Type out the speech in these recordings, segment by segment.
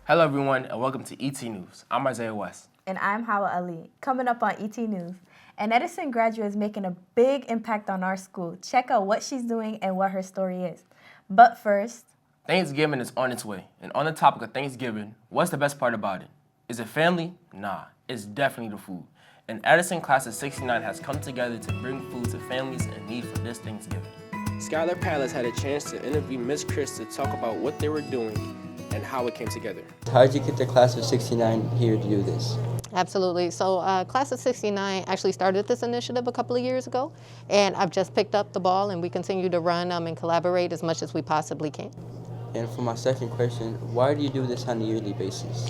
Hello everyone and welcome to ET News. I'm Isaiah West. And I'm Hawa Ali. Coming up on ET News, an Edison graduate is making a big impact on our school. Check out what she's doing and what her story is. But first, Thanksgiving is on its way. And on the topic of Thanksgiving, what's the best part about it? Is it family? Nah, it's definitely the food. An Edison class of 69 has come together to bring food to families in need for this Thanksgiving. Skylar Palace had a chance to interview Miss Chris to talk about what they were doing and how it came together. How did you get the class of 69 here to do this? Absolutely. So Class of 69 actually started this initiative a couple of years ago, and I've just picked up the ball, and we continue to run and collaborate as much as we possibly can. And for my second question, why do you do this on a yearly basis?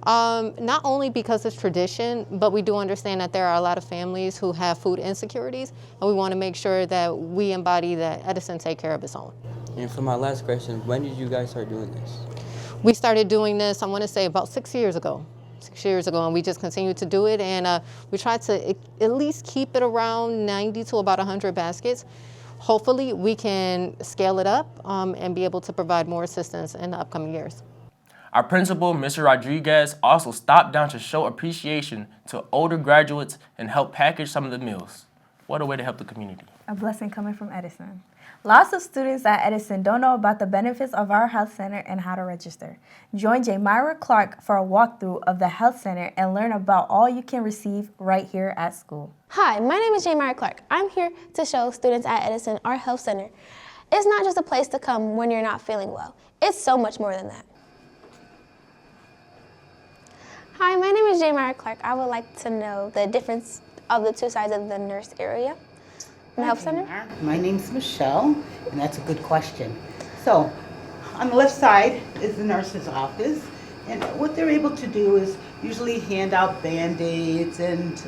Not only because it's tradition, but we do understand that there are a lot of families who have food insecurities, and we want to make sure that we embody that Edison take care of its own. And for my last question, when did you guys start doing this? We started doing this, I want to say, about 6 years ago. 6 years ago, and we just continued to do it, and we tried to at least keep it around 90 to about 100 baskets. Hopefully, we can scale it up and be able to provide more assistance in the upcoming years. Our principal, Mr. Rodriguez, also stopped down to show appreciation to older graduates and help package some of the meals. What a way to help the community. a blessing coming from Edison. Lots of students at Edison don't know about the benefits of our health center and how to register. Join Jamira Clark for a walkthrough of the health center and learn about all you can receive right here at school. Hi, my name is Jamira Clark. I'm here to show students at Edison our health center. It's not just a place to come when you're not feeling well. It's so much more than that. Hi, my name is Jamira Clark. I would like to know the difference of the two sides of the nurse area in the health center. My name's Michelle, and that's a good question. So, on the left side is the nurse's office, and what they're able to do is usually hand out Band-Aids and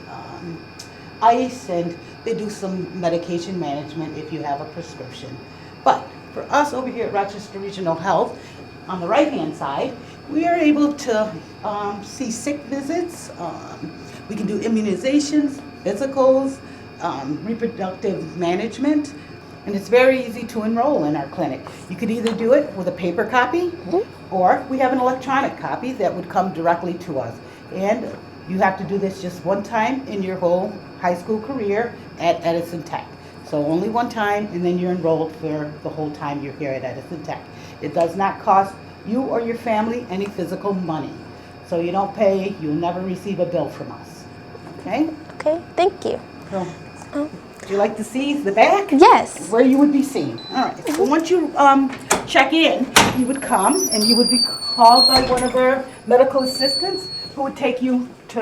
ice, and they do some medication management if you have a prescription. But for us over here at Rochester Regional Health, on the right-hand side, we are able to see sick visits. We can do immunizations, physicals, reproductive management, and it's very easy to enroll in our clinic. You could either do it with a paper copy, or we have an electronic copy that would come directly to us. And you have to do this just one time in your whole high school career at Edison Tech. So only one time, and then you're enrolled for the whole time you're here at Edison Tech. It does not cost you or your family any physical money. So you don't pay, you'll never receive a bill from us. Okay? Okay, thank you. So, would you like to see the back? Yes. Where you would be seen. All right. So once you check in, you would come and you would be called by one of our medical assistants who would take you to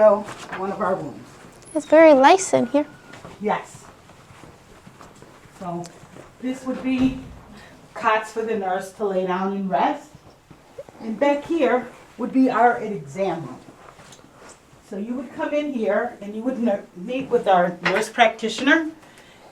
one of our rooms. It's very nice in here. Yes. So this would be cots for the nurse to lay down and rest. And back here would be our exam room. So you would come in here and you would meet with our nurse practitioner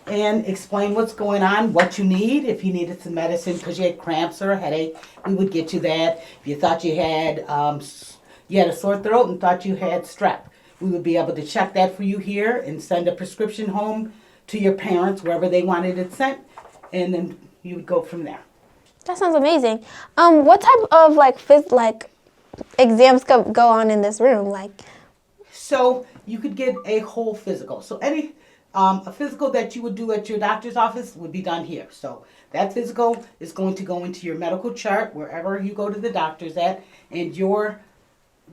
and explain what's going on, what you need. If you needed some medicine because you had cramps or a headache, we would get you that. If you thought you had a sore throat and thought you had strep, we would be able to check that for you here and send a prescription home to your parents, wherever they wanted it sent, and then you would go from there. That sounds amazing. What type of exams go on in this room? So you could get a whole physical. So any a physical that you would do at your doctor's office would be done here. So that physical is going to go into your medical chart wherever you go to the doctor's at, and your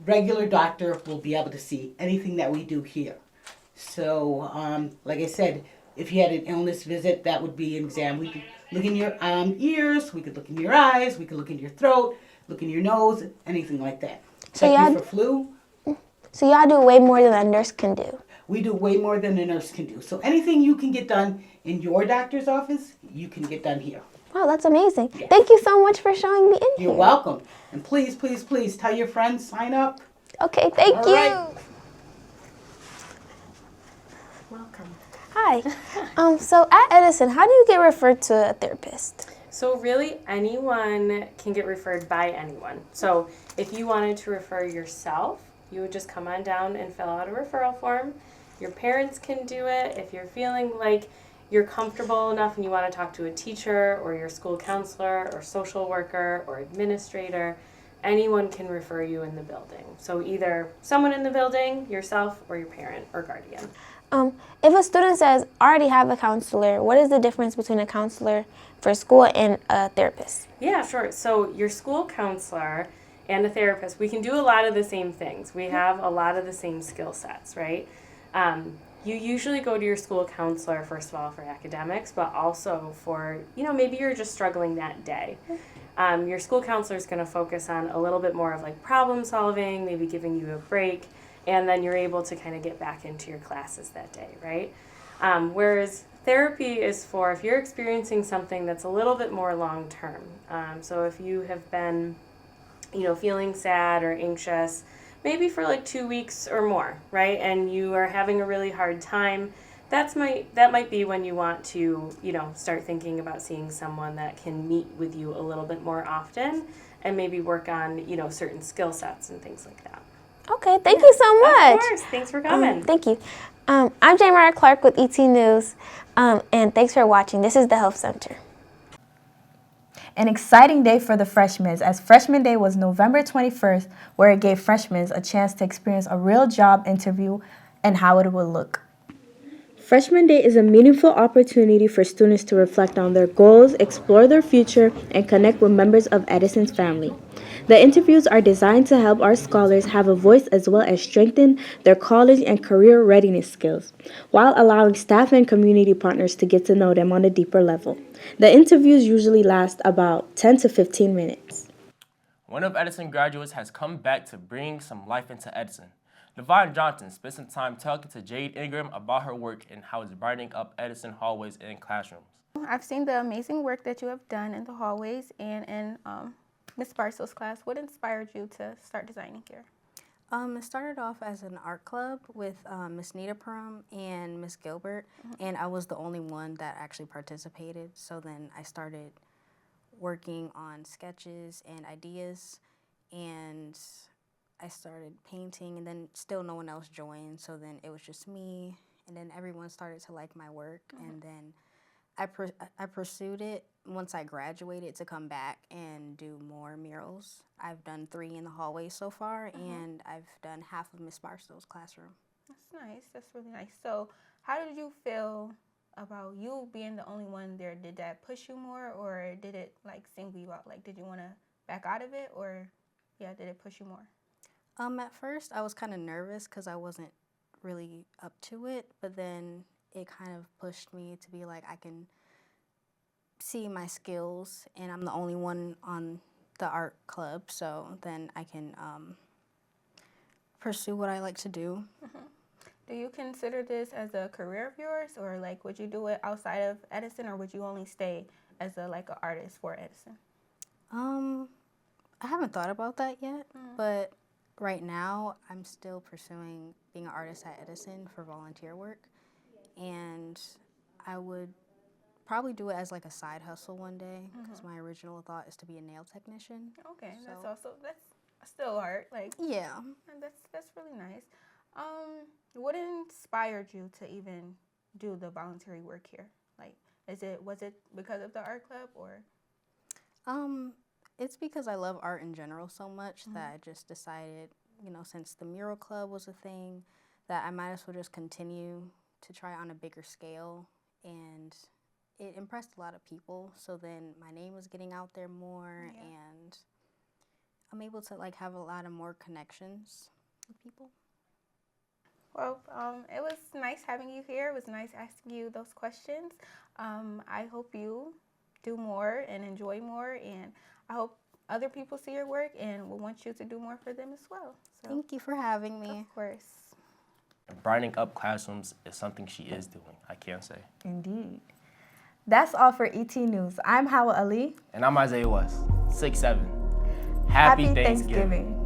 regular doctor will be able to see anything that we do here. So like I said, if you had an illness visit, that would be an exam. We could look in your ears, we could look in your eyes, we could look in your throat, look in your nose, anything like that. So Check you for flu. So y'all do way more than a nurse can do. We do way more than a nurse can do. So anything you can get done in your doctor's office, you can get done here. Wow, that's amazing. Yeah. Thank you so much for showing me in here. You're welcome. And please, please, please tell your friends, sign up. Okay, thank All you. right. Welcome. Hi. So at Edison, how do you get referred to a therapist? So really anyone can get referred by anyone. So if you wanted to refer yourself, you would just come on down and fill out a referral form. Your parents can do it. If you're feeling like you're comfortable enough and you want to talk to a teacher or your school counselor or social worker or administrator, anyone can refer you in the building. So either someone in the building, yourself, or your parent or guardian. If a student says, I already have a counselor, what is the difference between a counselor for school and a therapist? Yeah, sure. So your school counselor and a therapist, we can do a lot of the same things. We have a lot of the same skill sets, right? You usually go to your school counselor, first of all, for academics, but also for, maybe you're just struggling that day. Your school counselor is going to focus on a little bit more of like problem solving, maybe giving you a break, and then you're able to kind of get back into your classes that day, right? Whereas therapy is for if you're experiencing something that's a little bit more long term. So if you have been, feeling sad or anxious, maybe for like 2 weeks or more, right? And you are having a really hard time, that might be when you want to, start thinking about seeing someone that can meet with you a little bit more often and maybe work on, certain skill sets and things like that. Okay, thank you so much. Of course, thanks for coming. Thank you. I'm Jamara Clark with ET News, and thanks for watching. This is the Health Center. An exciting day for the freshmen, as Freshman Day was November 21st, where it gave freshmen a chance to experience a real job interview and how it would look. Freshman Day is a meaningful opportunity for students to reflect on their goals, explore their future, and connect with members of Edison's family. The interviews are designed to help our scholars have a voice as well as strengthen their college and career readiness skills, while allowing staff and community partners to get to know them on a deeper level. The interviews usually last about 10 to 15 minutes. One of Edison graduates has come back to bring some life into Edison. Devon Johnson spent some time talking to Jade Ingram about her work and how it's brightening up Edison hallways and classrooms. I've seen the amazing work that you have done in the hallways and in Ms. Barcell's class. What inspired you to start designing here? It started off as an art club with Miss Nita Perum and Miss Gilbert, and I was the only one that actually participated. So then I started working on sketches and ideas, and I started painting, and then still no one else joined. So then it was just me, and then everyone started to like my work, and then I pursued it once I graduated to come back and do more murals. I've done 3 in the hallway so far, and I've done half of Miss Barstow's classroom. That's nice. That's really nice. So how did you feel about you being the only one there? Did that push you more, or did it like single you out? Like, did you want to back out of it, or did it push you more? At first I was kind of nervous because I wasn't really up to it, but then it kind of pushed me to be like, I can see my skills, and I'm the only one on the art club, so then I can pursue what I like to do. Do you consider this as a career of yours, or like would you do it outside of Edison, or would you only stay as an artist for Edison? I haven't thought about that yet, but right now I'm still pursuing being an artist at Edison for volunteer work, and I would probably do it as like a side hustle one day, because my original thought is to be a nail technician. Okay, so. that's still art. Yeah. That's really nice. What inspired you to even do the voluntary work here? Was it because of the art club, or? It's because I love art in general so much that I just decided, since the mural club was a thing, that I might as well just continue to try on a bigger scale, and it impressed a lot of people. So then my name was getting out there more, and I'm able to have a lot of more connections with people. Well, it was nice having you here. It was nice asking you those questions. I hope you do more and enjoy more, and I hope other people see your work and will want you to do more for them as well. So, thank you for having me. Of course. Brightening up classrooms is something she is doing, I can say. Indeed. That's all for ET News. I'm Hawa Ali. And I'm Isaiah West, 6'7". Happy Thanksgiving.